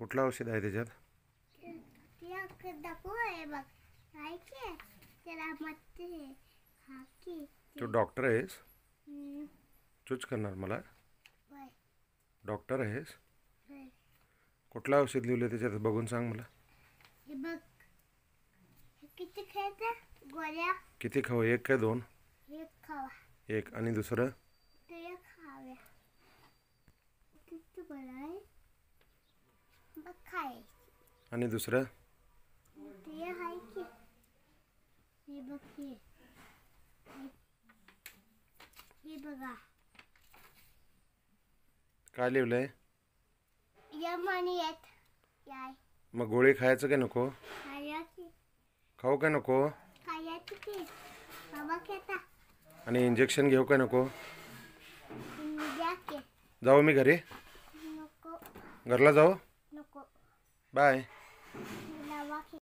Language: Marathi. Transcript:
कुठलं औषध आहे त्याच्यात? तू डॉक्टर आहेस? तूच करणार मला? डॉक्टर आहेस? कुठलं औषध लिहिलं त्याच्यात बघून सांग मला. किती खायचं गोळ्या? किती खाऊ? एक का दोन? एक खावा. एक. आणि दुसरं? ते खाव्या. किती गोळ्या आहे? बघ खाय. आणि दुसरं? ते आहे की हे बघ हे बघा काय लिहिलंय? यम आणि येत याय. मग गोळी खायचं का नको? खायची. खाऊ का नको? खायची की बाबा खेळता. आणि इंजेक्शन घेऊ का नको? द्या की. जाऊ मी घरी? नको. घरला जाऊ? नको. बाय.